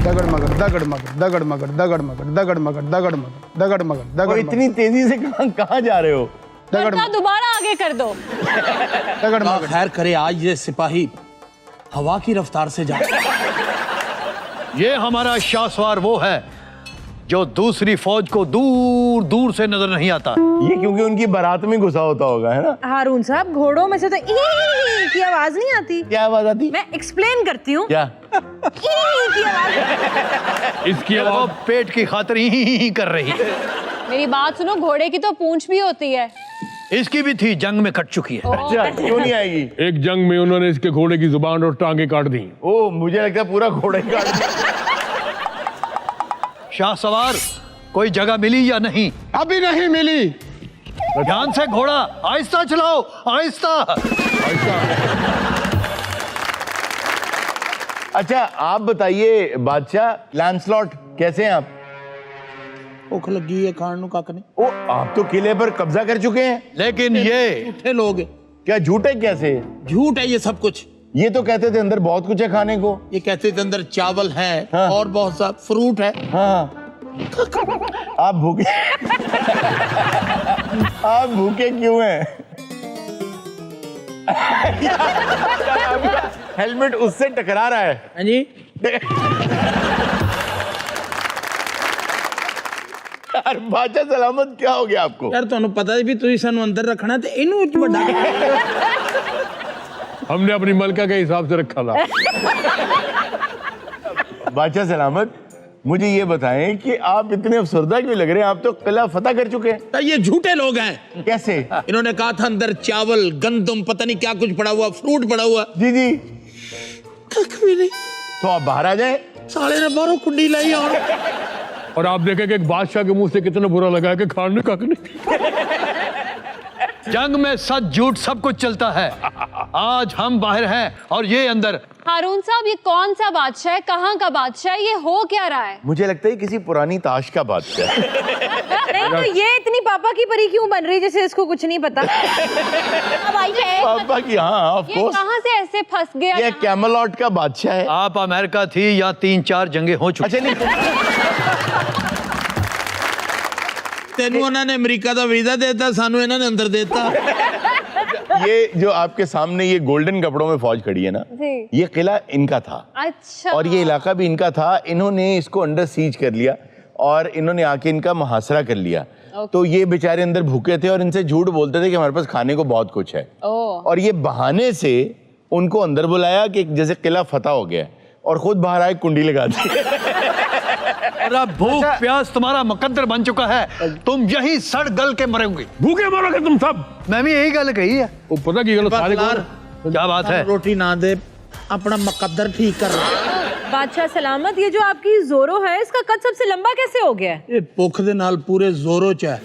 दगड़ मगड़ दगड़ मगड़ दगड़ मगड़ दगड़ मगड़ दगड़ मगड़ दगड़ मगड़ दगड़ मगड़ दगड़। इतनी तेजी से कहाँ जा रहे हो? दोबारा आगे कर दो। दगड़ मगड़। खैर करे आज ये सिपाही हवा की रफ्तार से जा। ये हमारा शाहसवार वो है जो दूसरी फौज को दूर दूर से नजर नहीं आता। ये क्योंकि उनकी बारात में घुसा होता होगा, है ना? हारून साहब, घोड़ों में से तो ई की आवाज नहीं आती। क्या आवाज आती? मैं एक्सप्लेन करती हूँ। क्या? ई की आवाज। इसकी आवाज पेट की खातिर ही कर रही। मेरी बात सुनो, घोड़े की तो पूंछ भी होती है। इसकी भी थी, जंग में कट चुकी है। अच्छा, क्यों नहीं आएगी? एक जंग में उन्होंने इसके घोड़े की जुबान और टांगे काट दी। ओ, मुझे लगता है पूरा घोड़े का। शाहसवार, कोई जगह मिली या नहीं? अभी नहीं मिली। ध्यान से घोड़ा, आहिस्ता चलाओ, आहिस्ता। अच्छा, आप बताइए बादशाह लैंसलॉट, कैसे हैं आप? भूख लगी है, खाने को काकने। ओ, आप तो किले पर कब्जा कर चुके हैं। लेकिन ये झूठे लोग। क्या झूठे? कैसे झूठ है ये सब कुछ। ये तो कहते थे अंदर बहुत कुछ है खाने को। ये कहते थे अंदर चावल है, हाँ। और बहुत सा फ्रूट है। हाँ, आप भूखे आप भूखे क्यों हैं? आपका हेलमेट उससे टकरा रहा है। हाँ जी। यार बादशाह सलामत, क्या हो गया आपको? यार तुहानू पता है भी तुसी सानू अंदर रखना ते इनू विच वड्डा। हमने अपनी मलका के हिसाब से रखा था। बादशाह सलामत, मुझे ये बताएं कि आप इतने अफसरदा क्यों लग रहे हैं? आप तो किला फतह कर चुके हैं। ये झूठे लोग हैं। कैसे? इन्होंने कहा था अंदर चावल, गंदम, पता नहीं क्या कुछ पड़ा हुआ, फ्रूट पड़ा हुआ। जी जी। कख भी नहीं। तो आप बाहर आ जाए। साले ने बाहरों कुंडी लाई और आप देखें कि एक बादशाह के मुंह से कितना बुरा लगा है कि खाने का नहीं। जंग में सच झूठ सब कुछ चलता है। आज हम बाहर हैं और ये अंदर। हारून साहब, ये कौन सा बादशाह है? कहाँ का बादशाह है? ये हो क्या रहा है? मुझे लगता है किसी पुरानी ताश का बादशाह है। नहीं तो ये इतनी पापा की परी क्यों बन रही जैसे इसको कुछ नहीं पता? अब आई है। पापा की, हाँ ऑफ ये कोर्स। कहाँ से ऐसे फंस गया? ये कैमलॉट का बादशाह है। आप अमेरिका थी या 3-4 जंगें हो चुकी। अच्छा, नहीं तेनू उन्होंने अमेरिका का वीजा देता, सानू इन्होंने अंदर देता। ये जो आपके सामने ये गोल्डन कपड़ों में फौज खड़ी है ना, जी। ये किला इनका था। अच्छा। और ये इलाका भी इनका था। इन्होंने इसको अंडर सीज कर लिया और इन्होंने आके इनका मुहासरा कर लिया। तो ये बेचारे अंदर भूखे थे और इनसे झूठ बोलते थे कि हमारे पास खाने को बहुत कुछ है। और ये बहाने से उनको अंदर बुलाया कि जैसे किला फतह हो गया, और खुद बाहर आए, कुंडी लगा दी। अब भूख प्यास तुम्हारा मुकद्दर बन चुका है। तुम यही सड़ गल के मरोगे। भूखे मरोगे तुम सब। मैं भी यही गल कही है। वो पता की गल सारे को। क्या बात है? रोटी ना दे, अपना मुकद्दर ठीक कर रहा। बादशाह सलामत, ये जो आपकी जोरो है, इसका कद सबसे लंबा कैसे हो गया है? ये भुख दे नाल पूरे जोरों च है।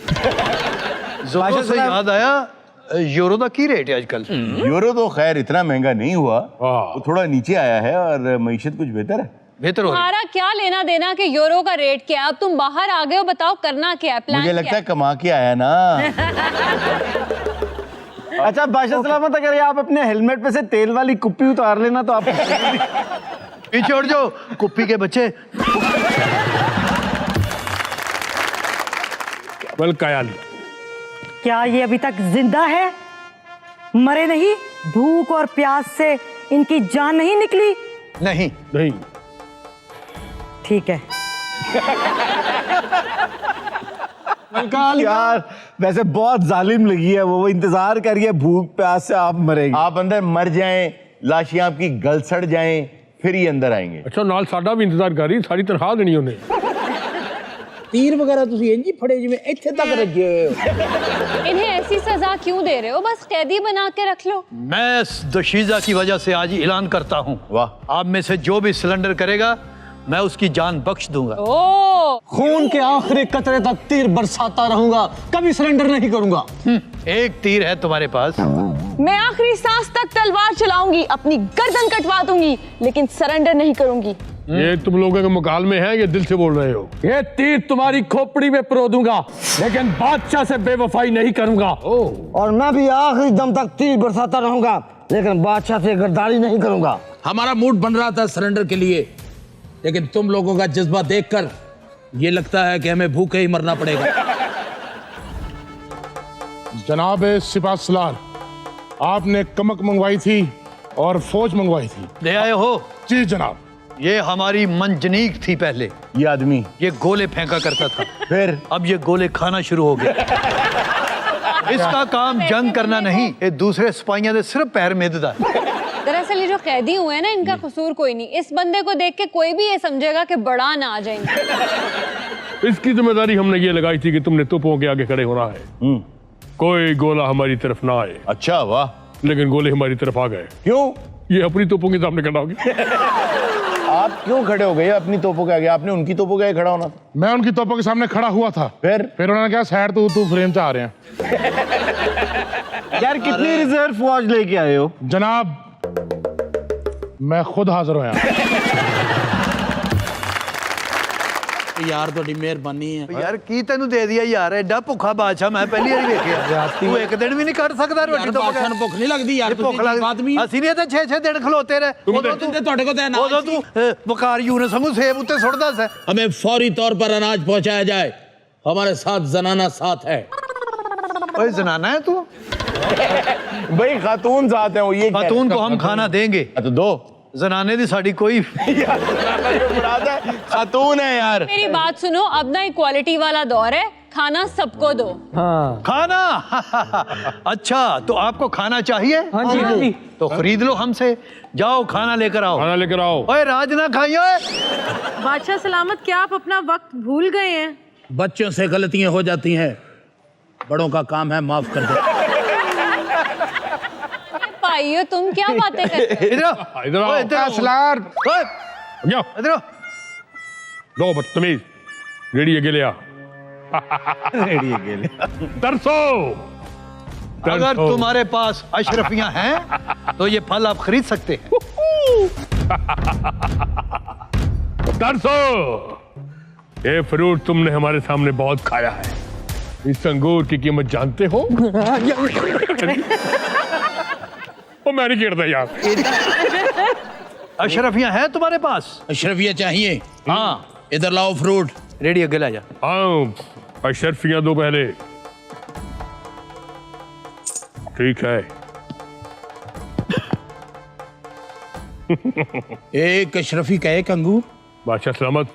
जोरों से याद आया, यूरो का की रेट है आजकल? यूरो तो खैर इतना महंगा नहीं हुआ, हाँ। वो थोड़ा नीचे आया है और मईशत कुछ बेहतर है। बेहतर हो रही। तुम्हारा क्या लेना देना कि यूरो का रेट क्या है? अब तुम बाहर आ गए हो, बताओ करना क्या है? प्लान मुझे क्या लगता है कमा के आया ना। अच्छा बादशाह सलामत, अगर आप अपने हेलमेट पे से तेल वाली कुप्पी उतार लेना तो आप पीछे उड़ जाओ कुप्पी के बच्चे। कयाली, क्या ये अभी तक जिंदा है? मरे नहीं? भूख और प्यास से इनकी जान नहीं निकली? नहीं नहीं। ठीक है। यार वैसे बहुत जालिम लगी है वो इंतजार करिए, भूख प्यास से आप मरेंगे। आप अंदर मर जाएं, लाशें आपकी गल सड़ जाएं, फिर ये अंदर आएंगे। अच्छा, नाल साडा भी इंतजार कर रही, सारी तनख्वाह देनी उन्हें। तीर वगैरह तुसी इंज ही फड़े जिवें इत्थे तक रखे हो। इन्हें ऐसी सजा क्यों दे रहे हो? बस कैदी बना के रख लो। मैं इस दोशीजा की वजह से आज ऐलान करता हूँ, वाह। आप में से जो भी सिलेंडर करेगा मैं उसकी जान बख्श दूंगा। खून के आखिरी कतरे तक तीर बरसाता रहूंगा, कभी सरेंडर नहीं करूंगा। एक तीर है तुम्हारे पास। मैं आखिरी सांस तक तलवार चलाऊंगी, अपनी गर्दन कटवा दूंगी, लेकिन सरेंडर नहीं करूंगी। ये तुम लोगों के मुकालमे है, ये दिल से बोल रहे हो। ये तीर तुम्हारी खोपड़ी में पिरो दूंगा, लेकिन बादशाह से बेवफाई नहीं करूंगा। और मैं भी आखिरी दम तक तीर बरसाता रहूंगा, लेकिन बादशाह से गद्दारी नहीं करूंगा। हमारा मूड बन रहा था सरेंडर के लिए, लेकिन तुम लोगों का जज्बा देखकर ये लगता है कि हमें भूखे ही मरना पड़ेगा। जनाब सिपा सलार, आपने कमक मंगवाई थी और फौज मंगवाई थी। ले आए हो? जी जनाब। ये हमारी मंजनीक थी पहले, ये आदमी ये गोले फेंका करता था, फिर अब ये गोले खाना शुरू हो गया। इसका काम जंग करना नहीं, ये दूसरे सिपाहियों दे सिर्फ पैर मिधदा। दरअसल ये जो कैदी हुए हैं ना, इनका कसूर कोई नहीं। इस बंदे को देख के कोई भी ये समझेगा कि बड़ा ना आ जाएंगे। इसकी जिम्मेदारी हमने ये लगाई थी कि तुमने तोपों के आगे खड़े होना है, कोई गोला हमारी तरफ ना आए। अच्छा, वाह। लेकिन गोले हमारी तरफ आ गए। क्यों? ये अपनी तोपों के सामने खड़ा हो गया। आप क्यों खड़े हो गए अपनी तोपों के आगे? आपने उनकी तोपों के आगे खड़ा होना था। मैं उनकी तोपों के सामने खड़ा हुआ था। फिर उन्होंने कहा साइड तू फ्रेम से आ रहे हैं। यार कितनी रिजर्व फौज लेके आए हो? जनाब मैं खुद हाजिर हूं यहाँ। यार थोड़ी मेहरबानी है यार की तेन दे दिया यार, एडा भुखा बादशाह मैं पहली बार वेखिया। तू एक दिन भी नहीं कर सकता रोटी तो बादशाह ਨੂੰ ਭੁੱਖ ਨਹੀਂ ਲੱਗਦੀ ਯਾਰ, भुख लग आदमी ਅਸੀਂ ਨਹੀਂ ਤਾਂ 6-6 ਦਿਨ ਖਲੋਤੇ ਰਹੇ। ਉਦੋਂ ਤੂੰ ਤੁਹਾਡੇ ਕੋਲ ਤਾਂ ਉਦੋਂ ਤੂੰ ਵਕਾਰ ਯੂਨਸ ਵਾਂਗੂ ਸੇਬ ਉੱਤੇ ਸੁੱਟਦਾ ਸੀ। हमें फौरी तौर पर अनाज पहुंचाया जाए, हमारे साथ जनाना साथ है। ओए जनाना है तू? भाई खातून साथ है वो, ये खातून को हम खाना देंगे तो दो। जनाने दी साड़ी कोई खातून है यार। मेरी बात सुनो, अब ना इक्वालिटी वाला दौर है, खाना सबको दो। खाना अच्छा, तो आपको खाना चाहिए? हाँ जी हाँ जी। तो खरीद लो हमसे, जाओ खाना लेकर आओ। खाना लेकर आओ। ओए राज ना खाइयो। बादशाह सलामत, क्या आप अपना वक्त भूल गए हैं? बच्चों से गलतियां हो जाती हैं, बड़ों का काम है माफ कर दो। भाइयों तुम क्या बातें कर रहे हो? इधर आओ, इधर आओ। ओए, इधर आओ। सलार ओए, क्या? इधर आओ। लो बदतमीज, रेडी है ले आ। तरसो। अगर तुम्हारे पास अशरफियां हैं तो ये फल आप खरीद सकते हैं। तरसो, ये फ्रूट तुमने हमारे सामने बहुत खाया है। इस अंगूर की कीमत जानते हो? वो मैं नहीं खेलता यार। अशरफियां हैं तुम्हारे पास? अशरफिया चाहिए? हाँ, इधर लाओ फ्रूट। रेडी अगले जा। हाँ, अशरफियां दो पहले। ठीक है। एक अशरफी का एक अंगूर। बादशाह सलामत,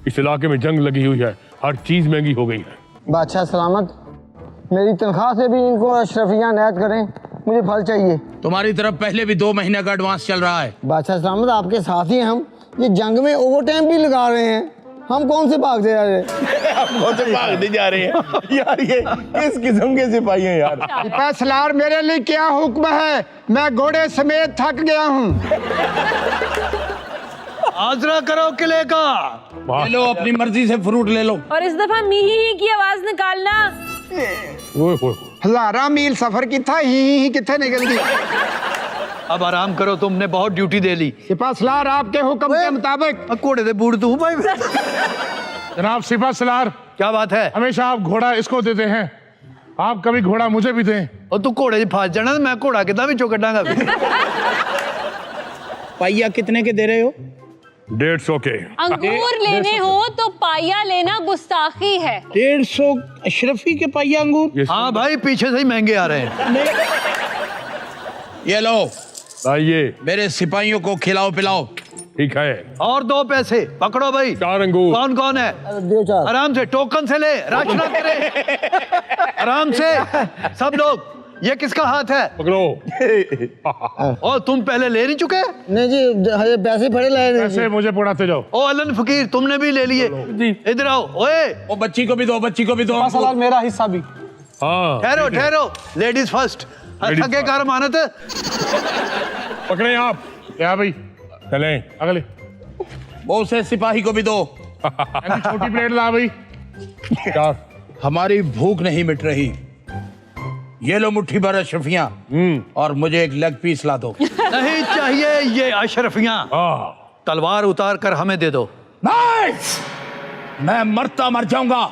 इस इलाके में जंग लगी हुई है, हर चीज महंगी हो गई है। बादशाह सलामत, मेरी तनख्वाह से भी इनको अशरफियाँ नायत करें, मुझे फल चाहिए। तुम्हारी तरफ पहले भी 2 महीने का एडवांस चल रहा है। बादशाह सलामत, आपके साथ ही हम ये जंग में ओवर टाइम भी लगा रहे हैं, हम कौन से भागते जा रहे हैं? आप कौन से भागते जा रहे हैं यार? ये किस किस्म के सिपाही हैं यार? सिपा सलार, मेरे लिए क्या हुक्म है? मैं घोड़े समेत थक गया हूँ। आजरा करो किले का। ले लो, अपनी मर्जी से फ्रूट ले लो। और इस दफा मी ही की आवाज निकालना। ओए होए। हजारा मील सफर की था, ही किथे निकल गई। अब आराम करो, तुमने बहुत ड्यूटी दे ली। सिपा सलार, आपके हुक्म के मुताबिक। घोड़े दे बूढ़ तू भाई। जनाब सिपा सलार, क्या बात है? हमेशा आप घोड़ा इसको देते हैं, आप कभी घोड़ा मुझे भी दें। और तू घोड़े से फंस जाना, मैं घोड़ा कितना भी चौकटांगा। पाइया कितने के दे रहे हो? 150 के। अंगूर लेने हो तो पाया लेना गुस्ताखी है। 150 अशरफी के पाइया अंगूर? हाँ भाई, पीछे से ही महंगे आ रहे हैं। ये लो, आइए। मेरे सिपाहियों को खिलाओ पिलाओ। ठीक है। और 2 पैसे पकड़ो भाई। 4 अंगूर। कौन कौन है? आराम से, टोकन से ले, रश ना करे। आराम से सब लोग। ये किसका हाथ है? पकड़ो। और तुम पहले ले नहीं चुके? नहीं जी, पैसे पड़े लाए नहीं। ऐसे मुझे पढ़ाते जाओ। ओ अलन फकीर, तुमने भी ले लिए? इधर आओ। ओए, वो बच्ची को भी दो, बच्ची को भी दो। सलार, मेरा हिस्सा भी। हाँ, ठहरो ठहरो, लेडीज फर्स्ट। थके कार मानत। पकड़े आप। क्या भाई, चलें अगले। वो से सिपाही को भी दो। छोटी प्लेट ला भाई। 4। हमारी भूख नहीं मिट रही। ये लो मुट्ठी भर अशरफियाँ, और मुझे एक लेग पीस ला दो। नहीं चाहिए ये अशरफियां। तलवार उतार कर हमें दे दो। नहीं, मैं मरता मर जाऊंगा,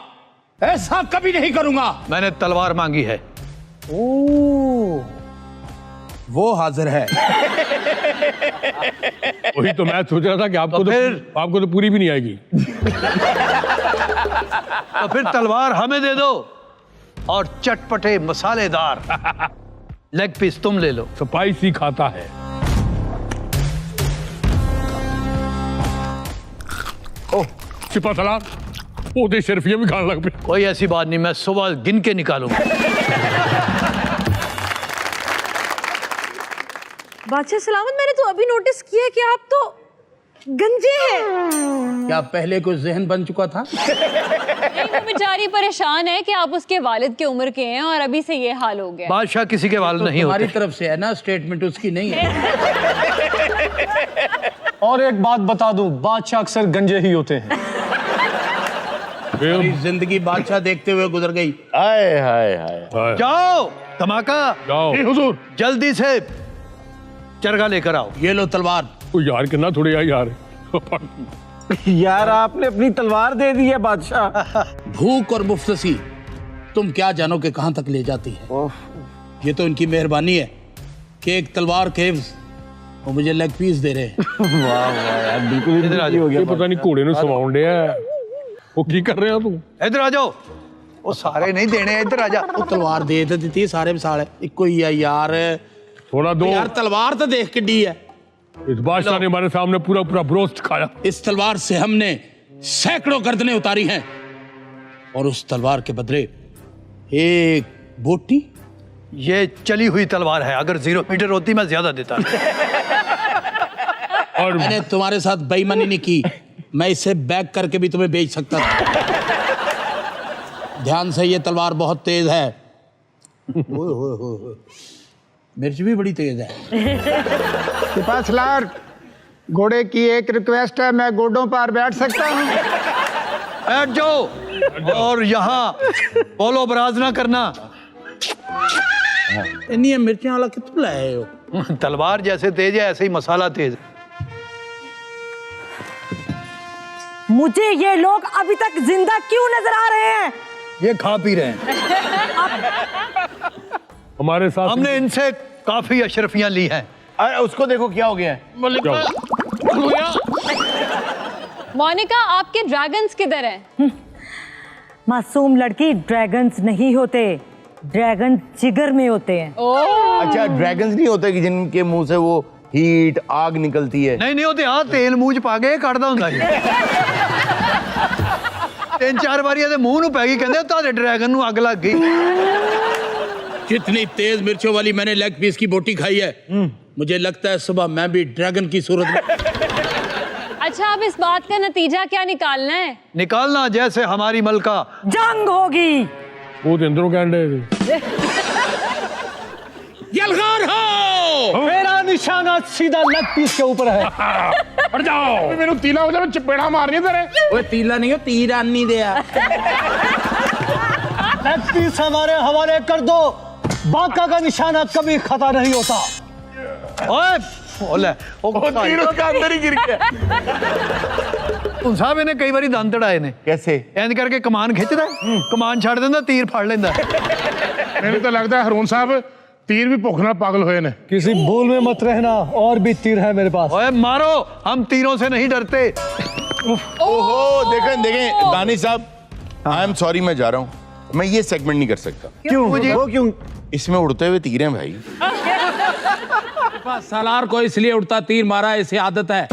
ऐसा कभी नहीं करूंगा। मैंने तलवार मांगी है। वो हाजिर है। वही तो मैं सोच रहा था कि आपको तो पूरी भी नहीं आएगी। तो फिर तलवार हमें दे दो और चटपटे मसालेदार लेग पीस तुम ले लो। स्पाइसी खाता है। ओह सिपा सलार वो दे शर्फिया भी खाने लग पे। कोई ऐसी बात नहीं, मैं सुबह गिन के निकालूंगा। बादशाह सलामत, मैंने तो अभी नोटिस किया कि आप तो गंजे हैं। क्या पहले कुछ जहन बन चुका था? नहीं, वो बेचारी परेशान है कि आप उसके वालिद की उम्र के हैं और अभी से ये हाल हो गया। बादशाह किसी के वाल नहीं हमारी होते। तरफ से है ना, स्टेटमेंट उसकी नहीं है। और एक बात बता दूं, बादशाह अक्सर गंजे ही होते हैं। मेरी जिंदगी बादशाह देखते हुए गुजर गई। हाय हाय हाय। जाओ धमाका, जाओ हुजूर जल्दी से चरगा लेकर आओ। ये लो तलवार। ओ यार कितना थोड़ी आई यार। यार आपने अपनी तलवार दे दी है बादशाह। भूख और मुफ्तसी तुम क्या जानो कि कहां तक ले जाती है। ये तो इनकी मेहरबानी है कि एक तलवार के एवज वो मुझे लेग पीस दे रहे हैं। वाह वाह यार, बिल्कुल इधर आ ही हो ये गया। पता नहीं घोड़े ਨੂੰ ਸਵਾਉਣ ਡਿਆ ਉਹ ਕੀ ਕਰ ਰਿਹਾ ਤੂੰ। इधर आ जाओ। वो सारे नहीं देने, इधर आ जा। वो तलवार दे तो दी सारे मिसाल इको ही है यार। थोड़ा दो। यार तलवार तो देख किड्डी है। इस बादशाह ने हमारे सामने पूरा पूरा ब्रोस्ट खाया। इस तलवार से हमने सैकड़ों गर्दनें उतारी हैं और उस तलवार के बदले एक बोटी। ये चली हुई तलवार है, अगर 0 मीटर होती मैं ज्यादा देता। और मैंने तुम्हारे साथ बेईमानी नहीं की, मैं इसे बैक करके भी तुम्हें बेच सकता था। ध्यान से, ये तलवार बहुत तेज है। ओए होए होए, मिर्च भी बड़ी तेज है। सिपा सलार, घोड़े की एक रिक्वेस्ट है, मैं घोड़ों पर बैठ सकता हूँ? बैठ जाओ और यहाँ बोलो बराज ना करना। इन्हीं मिर्चें वाला कितना लाए हो? तलवार जैसे तेज है ऐसे ही मसाला तेज। मुझे ये लोग अभी तक जिंदा क्यों नजर आ रहे हैं? ये खा पी रहे हैं। हमारे साथ हमने इनसे काफी अशरफियां ली हैं। अरे उसको देखो क्या हो गया है। मोनिका, आपके ड्रैगन्स किधर हैं? मासूम लड़की, ड्रैगन्स नहीं होते, ड्रैगन जिगर में होते हैं। अच्छा ड्रैगन्स नहीं होते कि जिनके मुंह से वो हीट आग निकलती है। नहीं होते। हाँ तेल मूंह च पा के कटदा हुंदा जी। 3-4 बारी ਇਹਦੇ ਮੂੰਹ ਨੂੰ ਪੈ ਗਈ, ਕਹਿੰਦੇ ਤੁਹਾਡੇ ਡਰੈਗਨ ਨੂੰ ਅੱਗ ਲੱਗ गई। कितनी तेज मिर्चों वाली मैंने लेग पीस की बोटी खाई है। मुझे लगता है सुबह मैं भी ड्रैगन की सूरत में। अच्छा, अब इस बात का नतीजा क्या निकालना है? निकालना जैसे हमारी मलका जंग होगी। वो तो अंदरों कहने यलगार हो। मेरा निशाना सीधा लेग पीस के ऊपर है। हट जाओ। मैंने तीला हो जाए, चपेड़ा मारनी तेरे। वो तीला नहीं हो, तीर आनी दिया। लेग पीस हमारे हवाले कर दो, बाका का निशाना कभी खता नहीं होता। ओए ओले ओ तीर उसका अंदर ही गिर गया। ਹੁਣ ਸਾਹਿਬ ਇਹਨੇ ਕਈ ਵਾਰੀ ਦੰਦ ਤੜਾਏ ਨੇ। कैसे? ਇੰਜ ਕਰਕੇ ਕਮਾਨ ਖਿੱਚਦਾ, ਕਮਾਨ ਛੱਡ ਦਿੰਦਾ, ਤੀਰ ਫੜ ਲੈਂਦਾ। ਮੈਨੂੰ ਤਾਂ ਲੱਗਦਾ ਹੈ ਹਰੂਨ ਸਾਹਿਬ तीर भी भुख ਨਾਲ पागल होए ने। किसी भूल में मत रहना, और भी तीर है मेरे पास। ओए मारो, हम तीरों से नहीं डरते। ओहो देखें देखें दानिश साहब, आई एम सॉरी, मैं जा रहा हूँ। मैं ये सेगमेंट नहीं कर सकता। क्यों? वो क्यों? इसमें उड़ते हुए तीर हैं भाई। सालार को इसलिए उड़ता तीर मारा, इसे आदत है।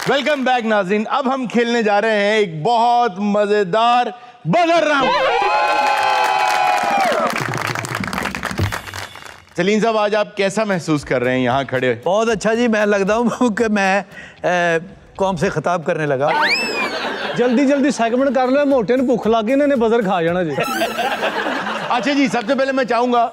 वेलकम बैक नाज़रीन। अब हम खेलने जा रहे हैं एक बहुत मजेदार बजर राउंड। सलीम साहब, आज आप कैसा महसूस कर रहे हैं यहाँ खड़े? बहुत अच्छा जी, मैं लगता हूँ कि मैं कौम से खिताब करने लगा। जल्दी जल्दी सेगमेंट कर लो, मोटे ने भूख लग गई, इन्होंने बजर खा जाना जी। अच्छा जी, सबसे पहले मैं चाहूंगा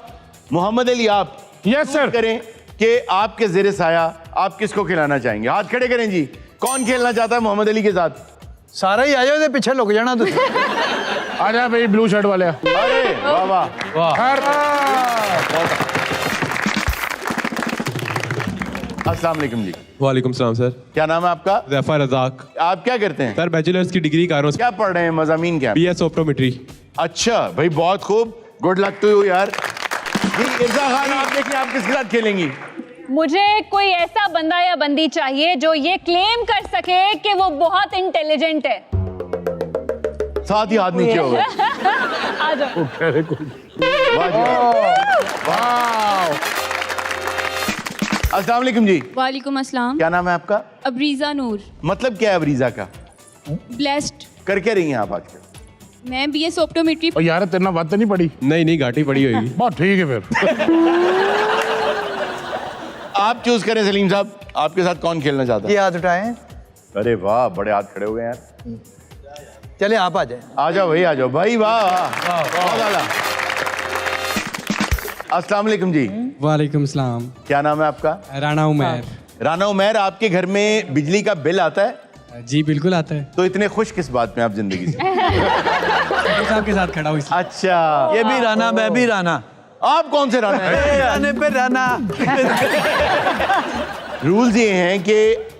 मोहम्मद अली, आप यस सर करें कि आपके ज़ेरे साया आप किसको खिलाना चाहेंगे। हाथ खड़े करें जी। कौन खेलना चाहता है मोहम्मद अली के साथ? सारा ही आया, पीछे लुक जाना तुम। आ जा भाई ब्लू शर्ट वाले। अरे वाह वाह। अस्सलाम वालेकुम जी। वालेकुम सलाम सर। क्या नाम है आपका? ज़फ़र रज़ाक। आप क्या करते हैं? सर बैचलर्स की डिग्री कर रहा हूँ। क्या पढ़ रहे हैं? मज़ामीन क्या? BS optometry. अच्छा भाई, बहुत खूब, गुड लक टू यू यार। जी इर्जा खान, आप देखिए आप किसके साथ खेलेंगी? मुझे कोई ऐसा बंदा या बंदी चाहिए जो ये क्लेम कर सके कि वो बहुत इंटेलिजेंट है। साथ ही हाथ नीचे हो गए। आ जाओ। वाह जी वाह। अस्सलाम वालेकुम जी। वालेकुम अस्सलाम। क्या नाम है आपका? अबरीज़ा नूर। मतलब क्या है अबरीज़ा का? ब्लेस्ड। कर क्या रही हैं आप आजकल? मैं BS ऑप्टोमेट्री। और यार तेरे बात तो नहीं पड़ी? नहीं घाटी पड़ी होगी। बहुत ठीक है फिर। आप चूज करें सलीम साहब, आपके साथ कौन खेलना चाहता है? ये हाथ उठाएं। अरे वाह, बड़े हाथ खड़े हो गए यार। चले आप आ जाए। आ जाओ भाई, आ जाओ भाई, वाह बहुत आला। अस्सलाम वालेकुम जी। वालेकुम सलाम। क्या नाम है आपका? राना उमैर। राना उमैर, आपके घर में बिजली का बिल आता है? जी बिल्कुल आता है। तो इतने खुश किस बात में आप जिंदगी से? साहब के साथ खड़ा हूँ। अच्छा, ये भी राना, मैं भी राना। आप कौन से राना हैं? राने पे राना। रूल्स ये हैं कि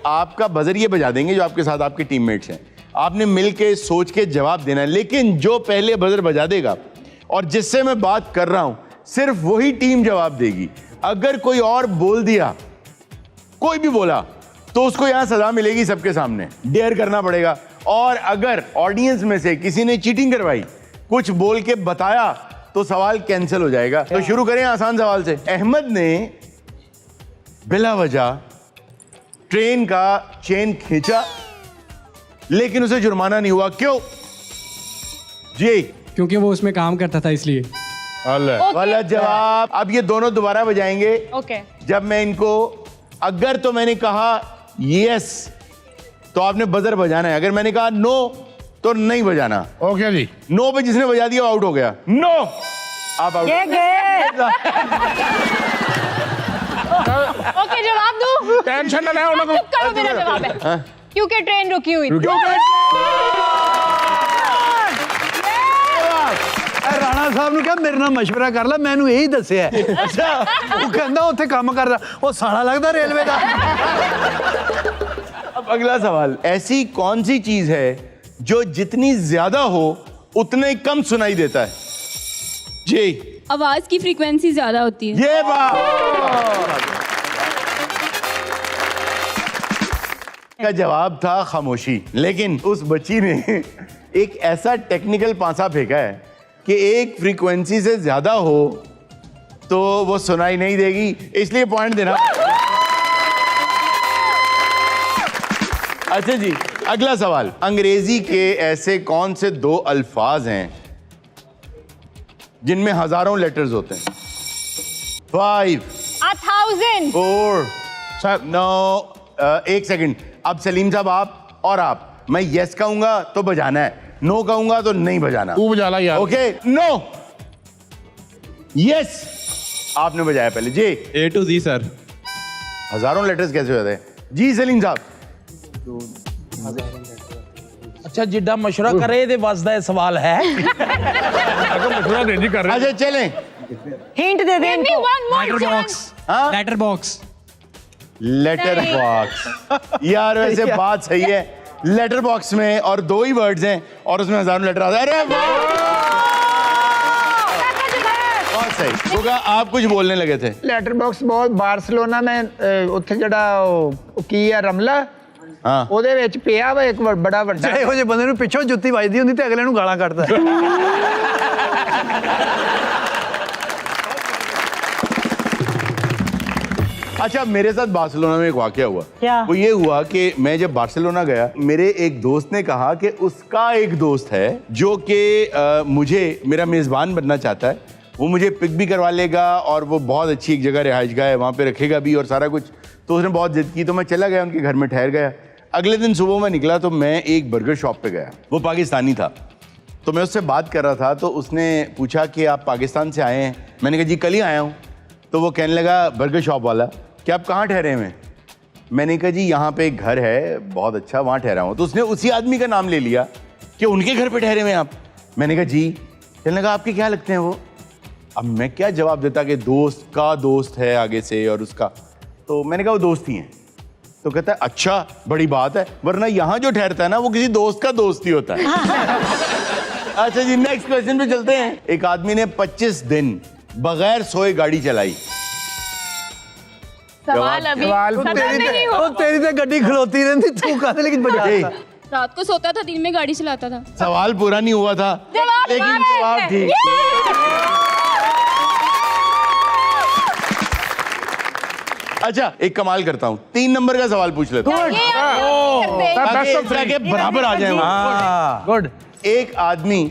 आपका बजर ये बजा देंगे जो आपके साथ आपके टीममेट्स हैं, आपने मिल के सोच के जवाब देना है, लेकिन जो पहले बजर बजा देगा और जिससे मैं बात कर रहा हूं सिर्फ वही टीम जवाब देगी। अगर कोई और बोल दिया, कोई भी बोला, तो उसको यहां सजा मिलेगी सबके सामने, डेयर करना पड़ेगा। और अगर ऑडियंस में से किसी ने चीटिंग करवाई, कुछ बोल के बताया, तो सवाल कैंसिल हो जाएगा। तो शुरू करें आसान सवाल से। अहमद ने बिला वजह ट्रेन का चेन खींचा लेकिन उसे जुर्माना नहीं हुआ, क्यों? जी क्योंकि वो उसमें काम करता था इसलिए। गलत जवाब। अब ये दोनों दोबारा बजाएंगे। ओके। जब मैं इनको, अगर तो मैंने कहा यस तो आपने बजर बजाना है, अगर मैंने कहा नो तो नहीं बजाना। ओके जी। नो पे जिसने बजा दिया वो आउट हो गया। नो, आप आउट। ओके, जवाब दूं? टेंशन ना ले, चुप करो, मेरा जवाब है। क्योंकि ट्रेन रुकी हुई थी। राणा साहब ने कहा मेरे नाल मशवरा कर ला, मैनू यही दसिया। अच्छा, वो कहंदा उत्थे काम करदा, वो साला लगदा रेलवे का। अब अगला सवाल, ऐसी कौन सी चीज है जो जितनी ज्यादा हो उतने कम सुनाई देता है? जी। आवाज की फ्रीक्वेंसी ज्यादा होती है। ये बात का जवाब था खामोशी, लेकिन उस बच्ची ने एक ऐसा टेक्निकल पासा फेंका है कि एक फ्रीक्वेंसी से ज्यादा हो तो वो सुनाई नहीं देगी, इसलिए पॉइंट देना। अच्छा जी, अगला सवाल, अंग्रेजी के ऐसे कौन से दो अल्फाज हैं जिनमें हजारों लेटर्स होते हैं? 5 1000 4 9 एक सेकंड। अब सलीम साहब, आप और आप, मैं यस कहूंगा तो बजाना है, नो कहूंगा तो नहीं बजाना। तू बजा ला यार। ओके, नो, यस, आपने बजाया पहले। जी। A to Z sir. हजारों लेटर्स कैसे हो जाते हैं? जी सलीम साहब। अच्छा, जिड्डा मशवरा करे ये वसदा सवाल है। मशवरा नहीं कर रहे। अच्छा चलें, हिंट दे दे इनको। Letter box. Letter box. Letter box. यार वैसे बात सही है, लेटर बॉक्स में और दो ही वर्ड्स हैं और उसमें हजारों लेटर आते हैं। अरे बहुत सही होगा। आप कुछ बोलने लगे थे। ਲੈਟਰ ਬਾਕਸ ਬਹੁਤ ਬਾਰਸਲੋਨਾ में ਉੱਥੇ ਜਿਹੜਾ ਉਹ ਕੀ ਆ ਰਮਲਾ, ਹਾਂ ਉਹਦੇ ਵਿੱਚ ਪਿਆ ਵਾ ਇੱਕ ਬੜਾ ਵੱਡਾ। ਜੇ ਇਹੋ ਜਿਹੇ ਬੰਦੇ ਨੂੰ ਪਿੱਛੋਂ ਜੁੱਤੀ ਵੱਜਦੀ ਹੁੰਦੀ ਤੇ ਅਗਲੇ ਨੂੰ ਗਾਲਾਂ ਕੱਢਦਾ। अच्छा, मेरे साथ बार्सिलोना में एक वाकया हुआ। क्या? वो ये हुआ कि मैं जब बार्सिलोना गया, मेरे एक दोस्त ने कहा कि उसका एक दोस्त है जो कि मुझे मेरा मेज़बान बनना चाहता है, वो मुझे पिक भी करवा लेगा और वो बहुत अच्छी एक जगह रिहाइशगाह है, वहाँ पे रखेगा भी और सारा कुछ। तो उसने बहुत जिद की, तो मैं चला गया उनके घर में, ठहर गया। अगले दिन सुबह मैं निकला तो मैं एक बर्गर शॉप पे गया, वो पाकिस्तानी था। तो मैं उससे बात कर रहा था तो उसने पूछा कि आप पाकिस्तान से आए हैं? मैंने कहा जी कल ही आया हूँ। तो वो कहने लगा, बर्गर शॉप वाला, कि आप कहाँ ठहरे हैं? मैंने कहा जी यहाँ पे एक घर है बहुत अच्छा, वहाँ ठहरा हूँ। तो उसने उसी आदमी का नाम ले लिया कि उनके घर पे ठहरे हुए हैं आप। मैंने कहा जी। कहने लगा आपके क्या लगते हैं वो? अब मैं क्या जवाब देता कि दोस्त का दोस्त है आगे से और उसका। तो मैंने कहा वो दोस्त ही हैं। तो कहता है अच्छा बड़ी बात है, वरना यहाँ जो ठहरता है ना वो किसी दोस्त का दोस्त ही होता है। अच्छा जी, नेक्स्ट क्वेश्चन पे चलते हैं। एक आदमी ने 25 दिन बगैर सोए गाड़ी चलाई। सवाल अभी खत्म नहीं हुआ। तेरी तो गड्डी खलोती रहती तू कहते, लेकिन बढ़िया ए, रात को सोता था, दिन में गाड़ी चलाता था। सवाल पूरा नहीं हुआ था, लेकिन जवाब ठीक। अच्छा एक कमाल करता हूँ, 3 नंबर का सवाल पूछ लेता हूँ ताकि बराबर आ जाए वहाँ। गुड। एक आदमी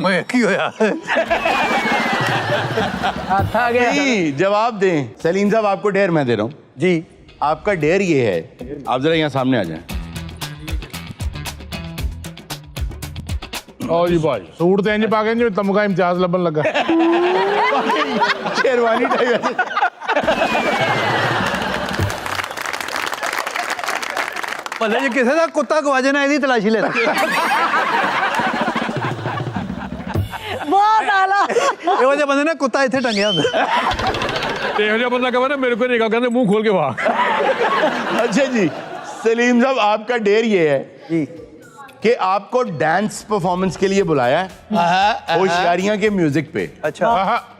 मैं क्यों यार था गया। नहीं, जवाब दें। सलीम साहब आपको डेयर मैं दे रहा हूँ जी। आपका डेयर ये है, आप जरा यहाँ सामने आ जाएं। और जी भाई सूट तो इंज पा के जो तमगा इम्तियाज लबन लगा शेरवानी टाइप। भले जी किसी का कुत्ता गवाजे ना ਇਹਦੀ तलाशी ले बहुत आला। ਇਹੋ ਜਿਹੇ ਬੰਦੇ ਨੇ ਕੁੱਤਾ ਇੱਥੇ ਟੰਗਿਆ ਹੁੰਦਾ। ਇਹੋ ਜਿਹਾ ਬੰਦਾ ਕਹੇ ਨਾ ਮੇਰੇ को नहीं कहा, कहते मुंह खोल के भाग। अच्छा जी, सलीम साहब आपका डेयर ये है कि आपको डांस परफॉर्मेंस के लिए बुलाया है होशियारियां के म्यूजिक पे। अच्छा।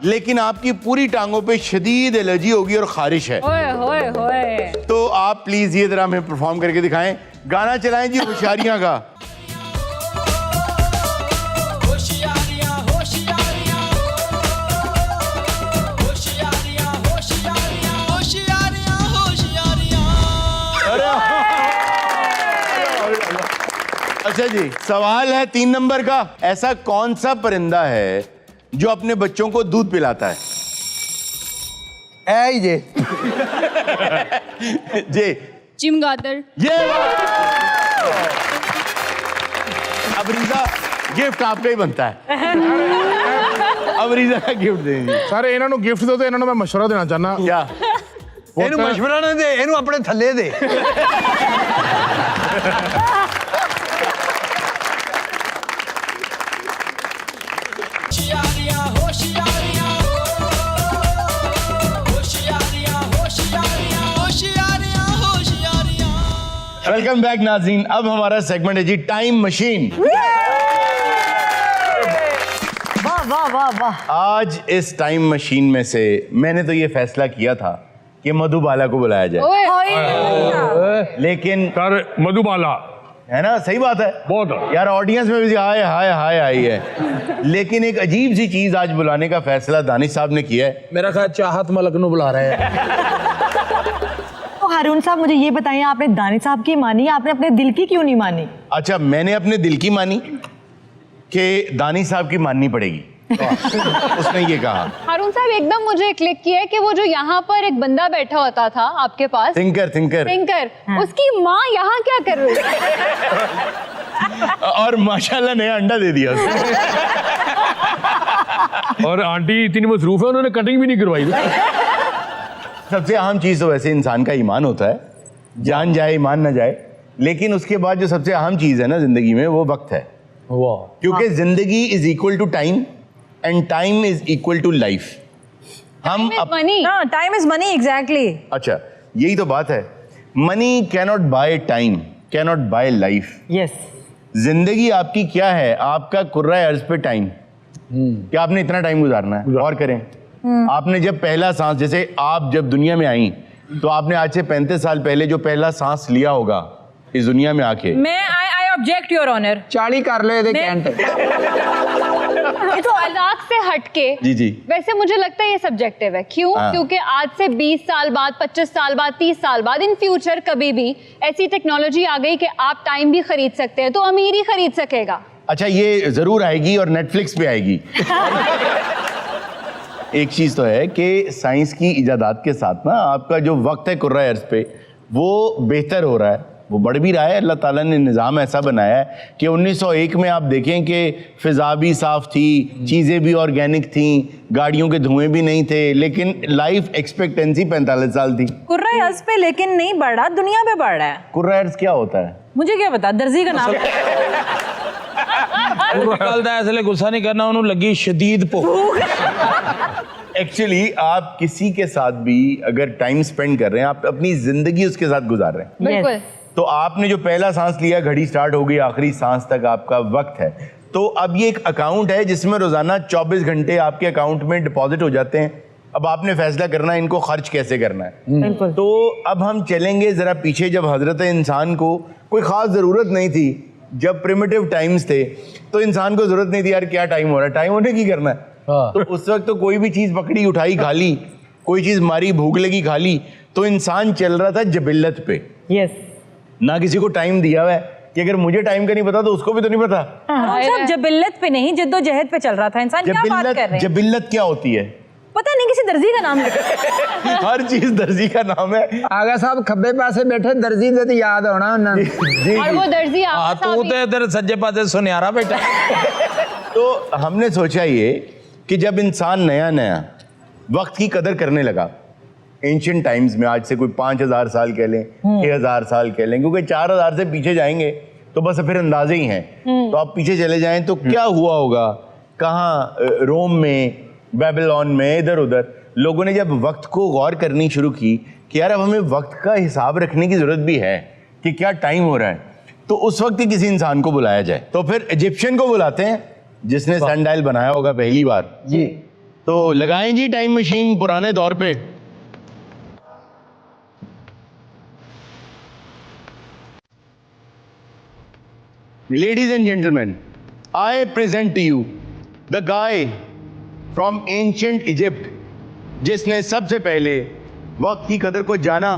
लेकिन आपकी पूरी टांगों पे शदीद एलर्जी होगी और खारिश है। होए होए होए। तो आप प्लीज ये जरा हमें परफॉर्म करके दिखाएं। गाना चलाएं जी होशियारियां का। अच्छा जी, सवाल है 3 नंबर का। ऐसा कौन सा परिंदा है जो अपने बच्चों को दूध पिलाता है? ऐ जे जे चिमगादड़। ये अब रीजा गिफ्ट आपका ही बनता है। अब रीजा का गिफ्ट देंगे। सर इन्हों को गिफ्ट दो तो इन्हों मैं मशवरा देना चाहना। क्या? ਇਹਨੂੰ ਮਸ਼ਵਰਾ ਨਾ ਦੇ, ਇਹਨੂੰ ਆਪਣੇ ਥੱਲੇ ਦੇ। वेलकम बैक नाज़रीन। अब हमारा सेगमेंट है जी टाइम मशीन। वाह वाह वाह वाह। आज इस टाइम मशीन में से मैंने तो ये फैसला किया था कि मधुबाला को बुलाया जाए, लेकिन सर मधुबाला है ना, सही बात है बहुत यार। ऑडियंस में भी हाय हाय हाय आई है, लेकिन एक अजीब सी चीज आज बुलाने का फैसला दानिश साहब ने किया है। मेरा ख्याल चाहत मलक नु बुला रहे हैं। तो हारून साहब मुझे ये बताइए, आपने दानिश साहब की मानी, आपने अपने दिल की क्यों नहीं मानी? अच्छा, मैंने अपने दिल की मानी कि दानिश साहब की माननी पड़ेगी। उसने ये कहा। हारून साहब एकदम मुझे क्लिक किया है कि वो जो यहाँ पर एक बंदा बैठा होता था आपके पास, थिंकर, उसकी माँ यहाँ क्या कर रही है? और माशाल्लाह नया अंडा दे दिया उसने। और आंटी इतनी मसरूफ है उन्होंने कटिंग भी नहीं करवाई। सबसे अहम चीज तो वैसे इंसान का ईमान होता है, जान जाए ईमान ना जाए, लेकिन उसके बाद जो सबसे अहम चीज है ना जिंदगी में वो वक्त है। क्योंकि जिंदगी is equal to time and time is equal to life. हम टाइम इज मनी, एग्जैक्टली। अच्छा, यही तो बात है। Money cannot buy time, cannot buy life. Yes. जिंदगी आपकी क्या है? आपका कुर्रा अर्ज पे टाइम। क्या आपने इतना टाइम गुजारना है? और करें, आपने जब पहला सांस, जैसे आप जब दुनिया में आई तो आपने आज से 35 साल पहले जो पहला सांस लिया होगा इस दुनिया में आके, मैं आई ऑब्जेक्ट योर ऑनर। 40 कर ले दे कैंट। ये तो मजाक से हटके जी वैसे मुझे लगता है ये सब्जेक्टिव है। क्यों? क्योंकि आज से 20 साल बाद, 25 साल बाद, 30 साल बाद, इन फ्यूचर कभी भी ऐसी टेक्नोलॉजी आ गई कि आप टाइम भी खरीद सकते हैं, तो अमीर ही खरीद सकेगा। अच्छा, ये जरूर आएगी और नेटफ्लिक्स पे आएगी। एक चीज तो है कि साइंस की इजादात के साथ ना आपका जो वक्त है कुर्रा अर्ज पे वो बेहतर हो रहा है, वो बढ़ भी रहा है। अल्लाह ताला ने निज़ाम ऐसा बनाया है कि 1901 में आप देखें कि फ़िज़ा भी साफ़ थी, चीज़ें भी ऑर्गेनिक थी, गाड़ियों के धुएं भी नहीं थे, लेकिन लाइफ एक्सपेक्टेंसी 45 साल थी। कुर्रा अर्ज पे लेकिन नहीं बढ़ रहा, दुनिया पे बढ़ रहा है। कुर्रा अर्ज क्या होता है? मुझे क्या पता, दर्जी का नाम। निकलदा इसलिए गुस्सा नहीं करना, उन्होंने लगी शदीद भुख। एक्चुअली आप किसी के साथ भी अगर टाइम स्पेंड कर रहे हैं, आप अपनी जिंदगी उसके साथ गुजार रहे हैं। बिल्कुल। तो आपने जो पहला सांस लिया, घड़ी स्टार्ट हो गई, आखिरी सांस तक आपका वक्त है। तो अब ये एक अकाउंट है जिसमें रोजाना 24 घंटे आपके अकाउंट में डिपॉजिट हो जाते हैं। अब आपने फैसला करना है इनको खर्च कैसे करना है। तो अब हम चलेंगे जरा पीछे, जब हजरत इंसान को कोई खास जरूरत नहीं थी, जब प्रिमिटिव टाइम्स थे, तो इंसान को जरूरत नहीं थी यार क्या टाइम हो रहा है, टाइम होने की करना है। तो उस वक्त तो कोई भी चीज पकड़ी उठाई खा ली, कोई चीज मारी भूख लगी खा ली। तो इंसान चल रहा था जबिल्लत पे। यस। ना किसी को टाइम दिया हुआ है कि अगर मुझे टाइम का नहीं पता तो उसको भी तो नहीं पता। सब जबिल्लत पे नहीं, जद्दोजहद पे चल रहा था इंसान। क्या बात कर रहे हैं? जबिल्लत क्या होती है? पता नहीं, किसी दर्जी का नाम है। हर चीज दर्जी का नाम है। आगा साहब खब्बे पासे बैठे दर्जी दे तो याद होना उन्होंने। और वो दर्जी हाँ, तू तो इधर सज्जे पासे सुनियारा बेटा। तो हमने सोचा ये कि जब इंसान नया नया वक्त की कदर करने लगा, एंशिएंट टाइम्स में, आज से कोई 5000 साल कह लें, 6000 साल कह लें, क्योंकि 4000 से पीछे जाएंगे तो बस फिर अंदाजे ही हैं। तो आप पीछे चले जाएं तो क्या हुआ होगा, कहाँ रोम में, बेबीलोन में, इधर उधर लोगों ने जब वक्त को गौर करनी शुरू की कि यार अब हमें वक्त का हिसाब रखने की जरूरत भी है कि क्या टाइम हो रहा है, तो उस वक्त ही किसी इंसान को बुलाया जाए। तो फिर इजिप्शियन को बुलाते हैं जिसने सनडायल बनाया होगा पहली बार जी। तो लगाएं जी टाइम मशीन पुराने दौर पे। Ladies and gentlemen, I present to you the guy from ancient Egypt, जिसने सबसे पहले वक्त की कदर को जाना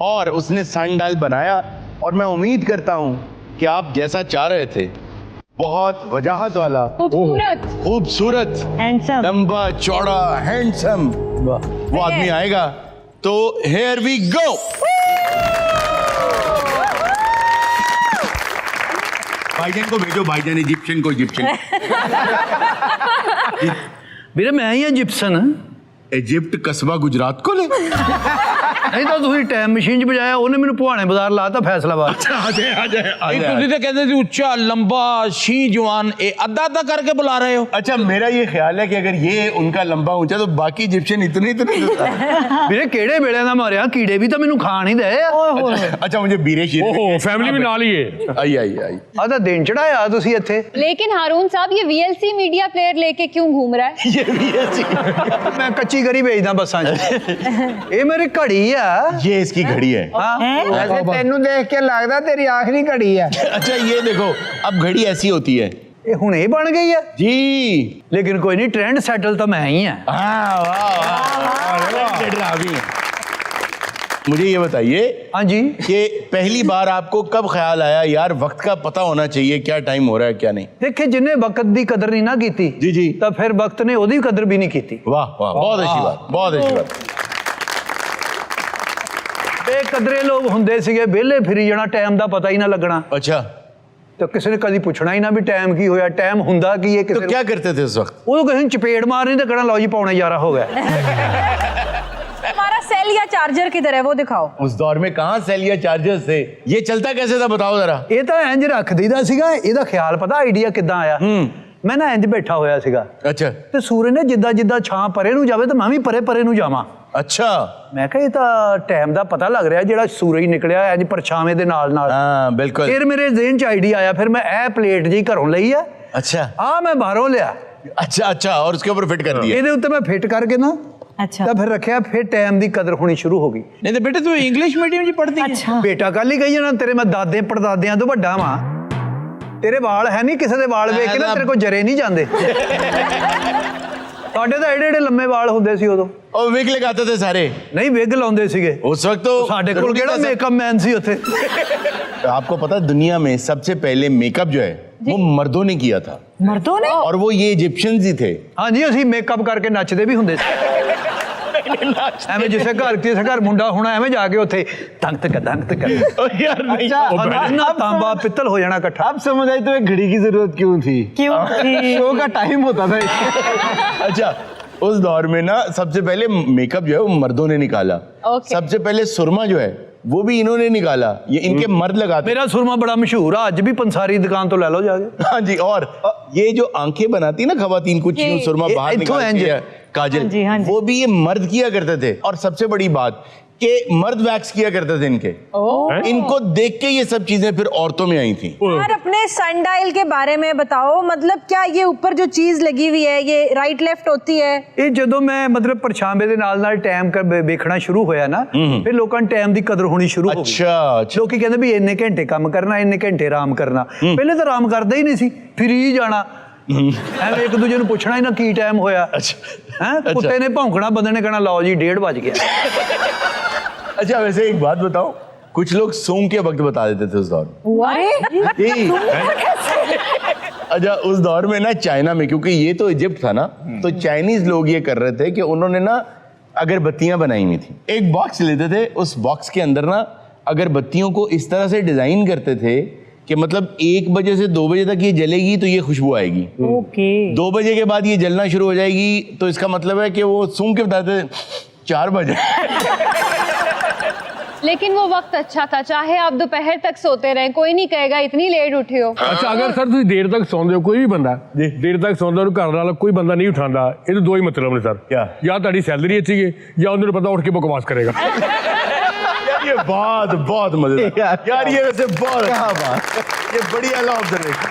और उसने सनडायल बनाया। और मैं उम्मीद करता हूं कि आप जैसा चाह रहे थे, बहुत वजाहत वाला, खूबसूरत, हैंडसम, लंबा चौड़ा, हैंडसम वो आदमी आएगा। तो हियर वी गो। भाईजान को भेजो, भाईजान इजिप्शियन को इजिप्शियन। ਵੀਰੇ ਮੈਂ ਹੀ ਇਜਿਪਸ਼ਨ इजिप्ट कस्बा गुजरात को ले। ਨਹੀਂ ਤਾਂ ਤੁਸੀਂ ਟਾਈਮ ਮਸ਼ੀਨ 'ਚ ਵਜਾਇਆ, ਉਹਨੇ ਮੈਨੂੰ ਭੁਆਣੇ ਬਾਜ਼ਾਰ ਲਾਤਾ ਫੈਸਲਾਬਾਦ। अच्छा आ जाए आ जाए आ नहीं, जाए। तुसी तो कहते थे ऊंचा लंबा शी जवान, अद्धा अद्धा करके बुला रहे हो। अच्छा मेरा ये ख्याल है कि अगर ये उनका लंबा ऊंचा तो बाकी इजिप्शियन इतने ਵੀਰੇ ਕਿਹੜੇ ਵੇਲੇ ਦਾ ਮਾਰਿਆ, ਕੀੜੇ ਵੀ ਤਾਂ ਮੈਨੂੰ ਖਾਣ ਹੀ ਦੇ ਆ। अच्छा मुझे बीरे शीर ओहो फैमिली में ना लिए। आई आई आई। ਆ ਤਾਂ ਦਿਨ ਚੜਾਇਆ ਤੁਸੀਂ ਇੱਥੇ। लेकिन हारून साहब ये VLC मीडिया प्लेयर लेके क्यों घूम रहा है? ये भी ਮੈਂ ਕੱਚੀ ਗਰੀ ਵੇਚਦਾ ਬੱਸਾਂ 'ਚ। ਇਹ ਮੇਰੀ ਘੜੀ ਆ। ये इसकी घड़ी है। वैसे तेनू देख के लगता तेरी आखिरी घड़ी है। अच्छा ये देखो अब घड़ी ऐसी होती है। ਇਹ ਹੁਣ ਇਹ ਬਣ ਗਈ ਆ जी। ਲੇਕਿਨ ਕੋਈ ਨਹੀਂ, ਟ੍ਰੈਂਡ ਸੈਟਲ ਤਾਂ ਮੈਂ ਹੀ ਆ। हाँ वाह। मुझे ये बताइए हाँ जी कि पहली बार आपको कब ख्याल आया यार वक्त का पता होना चाहिए, क्या टाइम हो रहा है क्या नहीं? ਦੇਖੇ ਜਿੰਨੇ ਵਕਤ ਦੀ ਕਦਰ ਨਹੀਂ ਨਾ ਕੀਤੀ जी जी। ਤਾਂ ਫਿਰ ਵਕਤ ਨੇ ਉਹਦੀ ਕਦਰ ਵੀ ਨਹੀਂ ਕੀਤੀ। वाह वाह बहुत अच्छी बात, बहुत अच्छी बात। ਬੇਕਦਰੇ ਲੋਕ ਹੁੰਦੇ ਸੀਗੇ, ਵਿਹਲੇ ਫਿਰੀ ਜਾਣਾ, ਟਾਈਮ ਦਾ ਪਤਾ ਹੀ ਨਾ ਲੱਗਣਾ। अच्छा ਤਾਂ ਕਿਸੇ ਨੇ ਕਦੀ ਪੁੱਛਣਾ ਹੀ ਨਾ ਵੀ ਟਾਈਮ ਕੀ ਹੋਇਆ, ਟਾਈਮ ਹੁੰਦਾ ਕੀ ਹੈ। तो क्या करते थे उस वक्त? ਉਹ ਕਿਸੇ ਨੂੰ ਚਪੇੜ ਮਾਰਨੀ ਤੇ ਕਹਿਣਾ ਲਓ ਜੀ ਪੌਣੇ 11 ਹੋ ਗਏ। हमारा सेल या चार्जर किधर है वो दिखाओ। उस दौर में कहाँ सेल या चार्जर्स थे, ये चलता कैसे था बताओ जरा। ਇਹ ਤਾਂ ਇੰਜ ਰੱਖ ਦਈਦਾ ਸੀਗਾ। ਇਹਦਾ ਖਿਆਲ ਪਤਾ ਆਈਡੀਆ ਕਿੱਦਾਂ ਆਇਆ? ਮੈਂ ਨਾ ਇੰਜ ਬੈਠਾ ਹੋਇਆ ਸੀਗਾ अच्छा ਤੇ ਸੂਰਜ ਨੇ ਜਿੱਦਾਂ ਜਿੱਦਾਂ ਛਾਂ ਪਰੇ ਨੂੰ ਜਾਵੇ ਤਾਂ ਮੈਂ ਵੀ ਪਰੇ ਪਰੇ ਨੂੰ ਜਾਵਾਂ। अच्छा ਮੈਂ ਕਿਹਾ ਇਹ ਤਾਂ ਟਾਈਮ ਦਾ ਪਤਾ ਲੱਗ ਰਿਹਾ, ਜਿਹੜਾ ਸੂਰਜ ਨਿਕਲਿਆ ਇੰਜ ਪਰਛਾਵੇਂ ਦੇ ਨਾਲ ਨਾਲ। हाँ बिल्कुल। ਫਿਰ ਮੇਰੇ ਜ਼ਿਹਨ 'ਚ ਆਈਡੀਆ ਆਇਆ, ਫਿਰ ਮੈਂ ਇਹ ਪਲੇਟ ਜੀ ਘਰੋਂ ਲਈ ਆ, अच्छा ਆ ਮੈਂ ਬਾਹਰੋਂ ਲਿਆ, अच्छा अच्छा और उसके ऊपर फिट कर दिया। ਇਹਦੇ ਉੱਤੇ ਮੈਂ ਫਿੱਟ ਕਰਕੇ ਨਾ अच्छा ਤਾਂ ਫਿਰ ਰੱਖਿਆ, ਫਿਰ ਟਾਈਮ ਦੀ ਕਦਰ ਹੋਣੀ ਸ਼ੁਰੂ ਹੋ ਗਈ। नहीं तो बेटे तू इंग्लिश मीडियम जी पढ़ती है। अच्छा ਬੇਟਾ ਕੱਲ ਹੀ ਕਹੀ ਜਾਣਾ ਤੇਰੇ ਮੈਂ ਦਾਦੇ ਪੜਦਾਦਿਆਂ ਤੋਂ ਵੱਡਾ ਵਾਂ, ਤੇਰੇ ਵਾਲ ਹੈ ਨਹੀਂ ਕਿਸੇ ਦੇ ਵਾਲ ਵੇਖ ਕੇ ਨਾ ਤੇਰੇ ਕੋਲ ਜਰੇ ਨਹੀਂ ਜਾਂਦੇ। ਸਾਡੇ ਤਾਂ ਏਡੇ ਏਡੇ ਲੰਮੇ ਵਾਲ ਹੁੰਦੇ ਸੀ ਉਦੋਂ। और विग लगाते थे सारे। ਨਹੀਂ ਵਿਗ ਲਾਉਂਦੇ ਸੀਗੇ उस वक्त तो ਸਾਡੇ ਕੋਲ ਕਿਹੜਾ ਮੇਕਅਪ ਮੈਨ ਸੀ ਉੱਥੇ। आपको पता है दुनिया में सबसे पहले मेकअप जो है वो मर्दों ने किया था, मर्दों ने? और वो ये इजिप्शियंस ही थे। ਹਾਂਜੀ ਅਸੀਂ ਮੇਕਅਪ ਕਰਕੇ ਨੱਚਦੇ ਵੀ ਹੁੰਦੇ ਸੀ। ਐਵੇਂ ਜਿਸੇ ਘਰ ਮੁੰਡਾ ਹੋਣਾ ਐਵੇਂ ਜਾ ਕੇ ਉੱਥੇ ਤੰਗ ਤਕ यार नहीं। ਨਾ ਤਾਂਬਾ ਪਿੱਤਲ ਹੋ ਜਾਣਾ ਇਕੱਠਾ। अब समझ आई तुम्हें घड़ी की जरूरत क्यों थी? क्यों थी? शो का टाइम होता था। अच्छा उस दौर में ना सबसे पहले मेकअप जो है वो मर्दों ने निकाला। सबसे पहले सुरमा जो है वो भी इन्होंने निकाला, ये इनके मर्द लगाते। ਮੇਰਾ ਸੁਰਮਾ ਬੜਾ ਮਸ਼ਹੂਰ ਆ, ਅੱਜ ਵੀ ਪੰਸਾਰੀ ਦੁਕਾਨ ਤੋਂ ਲੈ ਲਓ ਜਾ ਕੇ। हाँ जी। और ये जो आंखें बनाती ना खवातीन, कुछ यूं सुरमा बाहर इत्थों निकालती इंज है, काजल, जी, हाँ जी। वो भी ये मर्द किया करते थे। और सबसे बड़ी बात कि मर्द वैक्स किया करते थे इनके। इनको देख के ये सब चीजें फिर औरतों में आई थी। यार अपने सनडायल के बारे में बताओ, मतलब क्या ये ऊपर जो चीज लगी हुई है ये राइट लेफ्ट होती है? ਇਹ ਜਦੋਂ ਮੈਂ ਮਤਲਬ ਪਰਛਾਵੇਂ ਦੇ ਨਾਲ ਟਾਈਮ ਵੇਖਣਾ ਸ਼ੁਰੂ ਹੋਇਆ ਨਾ, ਫਿਰ ਲੋਕਾਂ ਨੂੰ ਟਾਈਮ ਦੀ ਕਦਰ ਹੋਣੀ ਸ਼ੁਰੂ ਹੋ ਗਈ। ਅੱਛਾ ਲੋਕੀ ਕਹਿੰਦੇ ਵੀ ਇੰਨੇ ਘੰਟੇ ਕੰਮ ਕਰਨਾ, ਇੰਨੇ ਘੰਟੇ ਆਰਾਮ ਕਰਨਾ। ਪਹਿਲੇ ਤਾਂ ਆਰਾਮ ਕਰਦੇ ਹੀ ਨਹੀਂ ਸੀ, ਫਰੀ ਜਾਣਾ, ਐਵੇਂ ਇੱਕ ਦੂਜੇ ਨੂੰ ਪੁੱਛਣਾ ਹੀ ਨਾ ਕੀ ਟਾਈਮ ਹੋਇਆ। ਹੈ ਕੁੱਤੇ ਨੇ ਭੌਂਕਣਾ, ਬੰਦੇ ਨੇ ਕਹਿਣਾ ਲਓ जी 1:30 बज गया। अच्छा, वैसे एक बात बताओ, कुछ लोग सूंघ के वक्त बता देते थे उस दौर में। अच्छा, उस दौर में ना चाइना में, क्योंकि ये तो इजिप्ट था ना, तो चाइनीज लोग ये कर रहे थे कि उन्होंने ना अगरबत्तियां बनाई हुई थी। एक बॉक्स लेते थे, उस बॉक्स के अंदर ना अगरबत्तियों को इस तरह से डिजाइन करते थे कि मतलब 1 बजे से 2 बजे तक ये जलेगी तो ये खुशबू आएगी। ओके। 2 बजे के बाद ये जलना शुरू हो जाएगी, तो इसका मतलब है कि वो सूंघ के बताते थे 4 बजे। लेकिन वो वक्त अच्छा था, चाहे आप दोपहर तक सोते रहे, कोई नहीं कहेगा इतनी लेट उठे हो। अच्छा, अगर सर तुम देर तक सौंदे हो, कोई भी बंदा देर तक सौंदा और घर वाला कोई बंदा नहीं उठाता, ये तो 2 ही मतलब ने सर। क्या? या तुम्हारी सैलरी अच्छी है या उन्हें पता उठ के बकवास करेगा। यार ये बहुत मजेदार यार, ये वैसे बहुत ये बढ़िया ऑब्जर्वेशन,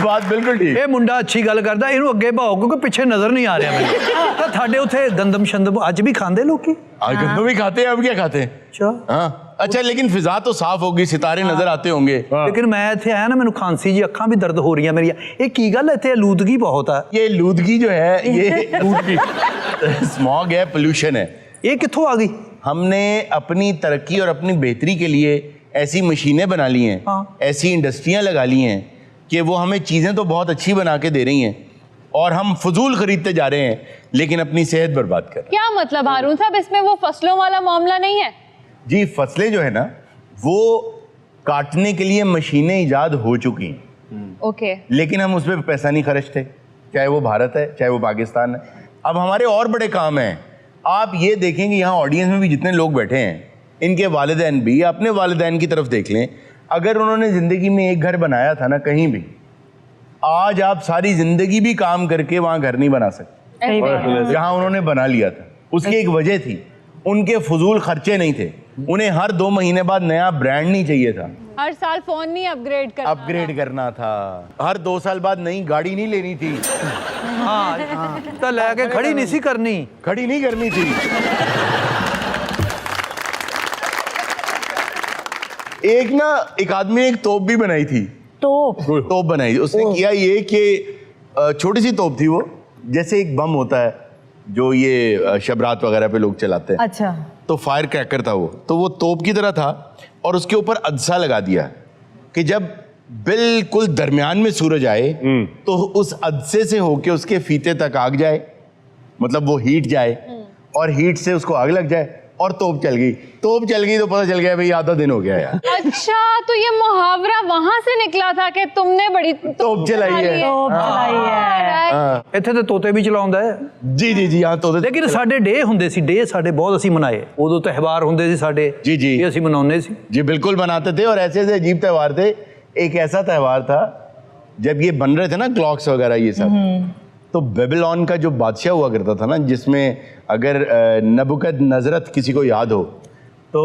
बात बिल्कुल ठीक। ਇਹ ਮੁੰਡਾ ਅੱਛੀ ਗੱਲ ਕਰਦਾ, ਇਹਨੂੰ ਅੱਗੇ ਭਾਓ ਕਿਉਂਕਿ ਪਿੱਛੇ ਨਜ਼ਰ ਨਹੀਂ ਆ ਰਿਹਾ ਮੈਨੂੰ। ਤਾਂ ਤੁਹਾਡੇ ਉੱਥੇ ਗੰਦਮ ਸ਼ੰਦਮ ਅੱਜ भी खाते लोग? गंदम भी खाते हैं, अब क्या खाते हैं? अच्छा हाँ, अच्छा, लेकिन फिजा तो साफ होगी, सितारे नजर आते होंगे। लेकिन मैं ਇੱਥੇ ਆਇਆ ਨਾ, ਮੈਨੂੰ ਖਾਂਸੀ ਜੀ, ਅੱਖਾਂ ਵੀ ਦਰਦ ਹੋ ਰਹੀਆਂ ਮੇਰੀਆਂ। ਇਹ ਕੀ ਗੱਲ, ਇੱਥੇ ਲੂਦਗੀ ਬਹੁਤ ਆ। ये लूदगी जो है, ये लूदगी स्मॉग है, पोल्यूशन है। ਇਹ ਕਿੱਥੋਂ ਆ ਗਈ? हमने अपनी तरक्की और अपनी बेहतरी के लिए ऐसी मशीनें बना ली हैं, ऐसी इंडस्ट्रियां लगा ली हैं कि वो हमें चीज़ें तो बहुत अच्छी बना के दे रही हैं और हम फजूल खरीदते जा रहे हैं, लेकिन अपनी सेहत बर्बाद कर रहे हैं। क्या मतलब हारून साहब, इसमें वो फसलों वाला मामला नहीं है? जी, फसलें जो है ना, वो काटने के लिए मशीनें ईजाद हो चुकी हैं। ओके। लेकिन हम उस पर पैसा नहीं खर्चते, चाहे वो भारत है चाहे वो पाकिस्तान है। अब हमारे और बड़े काम हैं। आप ये देखें कि यहाँ ऑडियंस में भी जितने लोग बैठे हैं, इनके वालिदैन भी, अपने वालिदैन की तरफ देख लें। अगर उन्होंने ज़िंदगी में एक घर बनाया था ना कहीं भी, आज आप सारी ज़िंदगी भी काम करके वहाँ घर नहीं बना सकते जहाँ उन्होंने बना लिया था। उसकी एक वजह थी, उनके फजूल खर्चे नहीं थे। उन्हें हर 2 महीने बाद नया ब्रांड नहीं चाहिए था, हर साल फोन नहीं अपग्रेड करना था, हर 2 साल बाद नई गाड़ी नहीं लेनी थी। हाँ, तो लेके खड़ी नहीं करनी थी। एक आदमी ने एक तोप भी बनाई थी। तोप बनाई, उसने किया ये कि छोटी सी तोप थी वो, जैसे एक बम होता है जो ये शबरात वगैरह पे लोग चलाते हैं। अच्छा। तो फायर क्रैकर था वो, तो वो तोप की तरह था और उसके ऊपर अदसा लगा दिया कि जब बिल्कुल दरमियान में सूरज आए तो उस अदसे से होके उसके फीते तक आग जाए, मतलब वो हीट जाए और हीट से उसको आग लग जाए और तोप चल गई तो पता चल गया भाई आधा दिन हो गया यार। अच्छा, तो ये मुहावरा वहां से निकला था कि तुमने बड़ी तोप चलाई है। ਇੱਥੇ ਤੇ ਤੋਤੇ ਵੀ ਚਲਾਉਂਦਾ ਹੈ। जी हाँ, तोते। ਲੇਕਿਨ ਸਾਡੇ ਡੇ ਹੁੰਦੇ ਸੀ, ਡੇ ਸਾਡੇ ਬਹੁਤ ਅਸੀਂ ਮਨਾਏ। ਉਦੋਂ ਤਿਉਹਾਰ ਹੁੰਦੇ ਸੀ ਸਾਡੇ, जी ਇਹ ਅਸੀਂ ਮਨਾਉਂਦੇ ਸੀ। जी बिल्कुल बनाते थे, और ऐसे ऐसे अजीब त्यौहार थे। एक ऐसा त्यौहार था जब ये बन रहे थे ना क्लॉक्स वगैरह ये सब, तो बेबीलोन का जो बादशाह हुआ करता था ना, जिसमें अगर नबुकद नजरत किसी को याद हो तो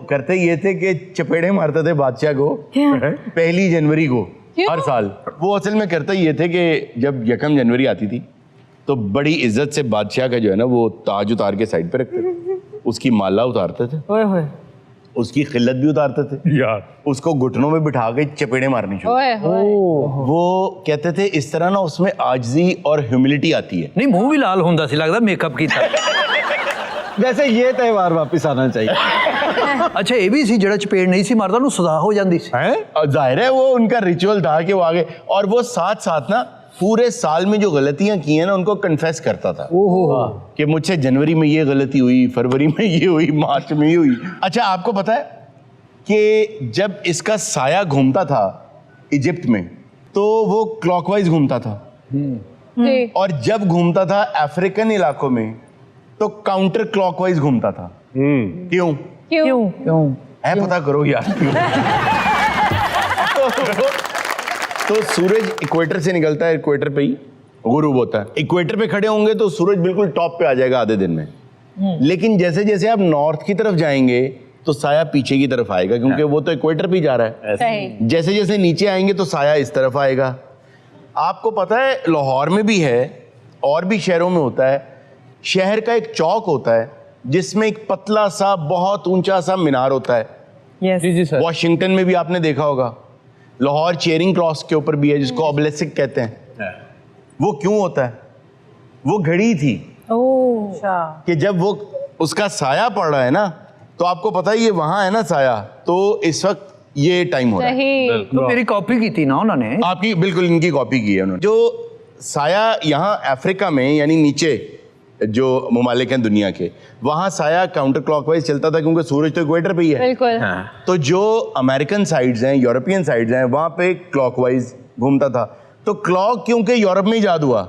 करते ये थे कि चपेड़े मारते थे बादशाह को 1 जनवरी को हर साल। वो असल में करते ये थे कि जब 1 जनवरी आती थी तो बड़ी इज्जत से बादशाह का जो है ना वो ताज उतार के साइड पे रखते थे, उसकी माला उतारते थे, उसकी खिल्लत भी उतारते थे यार, उसको घुटनों में बिठा के चपेड़े मारनी शुरू। वो कहते थे इस तरह ना उसमें आजिज़ी और ह्यूमिलिटी आती है। नहीं, मुंह भी लाल होता सी, लगता मेकअप किया। वैसे ये त्यौहार वापस आना चाहिए। अच्छा, ये भी सी जेड़ा चपेड़ नहीं सी मारता, सजा हो जाती सी। जाहिर है वो उनका रिचुअल था कि वो आगे, और वो साथ साथ ना पूरे साल में जो गलतियां की हैं ना उनको कन्फेस करता था कि मुझसे जनवरी में ये गलती हुई, फरवरी में ये हुई, मार्च में ये हुई। अच्छा, आपको पता है कि जब इसका साया घूमता था इजिप्ट में तो वो क्लॉकवाइज घूमता था, और जब घूमता था अफ्रीकन इलाकों में तो काउंटर क्लॉकवाइज घूमता था। क्यों? है पता करो यार क्यों। तो सूरज इक्वेटर से निकलता है, इक्वेटर पे ही, गुरूब होता है। इक्वेटर पे खड़े होंगे तो सूरज बिल्कुल टॉप पे आ जाएगा आधे दिन में, लेकिन जैसे जैसे आप नॉर्थ की तरफ जाएंगे तो साया पीछे की तरफ आएगा, क्योंकि वो तो इक्वेटर पे जा रहा है। सही। जैसे जैसे नीचे आएंगे तो साया इस तरफ आएगा। आपको पता है लाहौर में भी है और भी शहरों में होता है, शहर का एक चौक होता है जिसमें एक पतला सा बहुत ऊंचा सा मीनार होता है। जी जी सर। वॉशिंगटन में भी आपने देखा होगा, लाहौर चेयरिंग क्रॉस के ऊपर भी है जिसको ऑबेलिस्क कहते हैं। वो क्यों होता है? वो घड़ी थी कि जब वो उसका साया पड़ रहा है ना, तो आपको पता है ये वहां है ना साया, तो इस वक्त ये टाइम हो रहा है। तो मेरी कॉपी की थी ना उन्होंने। आपकी बिल्कुल, इनकी कॉपी की है उन्होंने। जो साया यहाँ अफ्रीका में यानी नीचे जो ममालिक हैं दुनिया के, वहां साया काउंटर क्लॉकवाइज चलता था क्योंकि सूरज तो इक्वेटर पे ही है। बिल्कुल। तो जो अमेरिकन साइड्स हैं, यूरोपियन साइड्स हैं, वहां पे क्लॉकवाइज घूमता था। तो क्लॉक क्योंकि यूरोप में ही इजाद हुआ,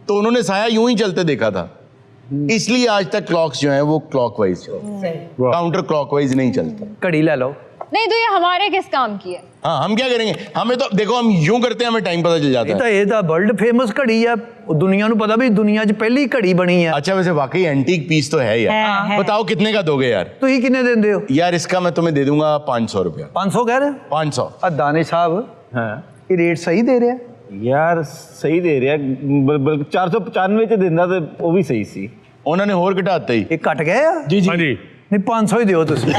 तो उन्होंने साया यूं ही चलते देखा था, इसलिए आज तक क्लॉक्स जो हैं वो क्लॉकवाइज चलते, काउंटर क्लॉकवाइज नहीं चलता। घड़ी ले लो। नहीं तो ये हमारे किस काम की है? हाँ, हम क्या करेंगे? हमें तो देखो, हम यूं करते हैं, हमें टाइम पता चल जाता है। ये तो वर्ल्ड फेमस घड़ी है, दुनिया ਨੂੰ पता भी दुनिया 'ਚ पहली घड़ी बनी है। अच्छा, वैसे वाकई एंटीक पीस तो है यार। बताओ कितने का दोगे यार? तो ही कितने देंदे हो यार? इसका मैं तुम्हें दे दूंगा 500 रुपया। 500 कह रहे? 500। दानिश साहब ये रेट सही दे रहे हैं यार? सही दे रहे हैं, बल्कि 495 च दिंदा ते वो भी सही सी। उन्होंने होर घटाते ही ये घट गए। जी जी। नहीं 500 ही दियो तुसी।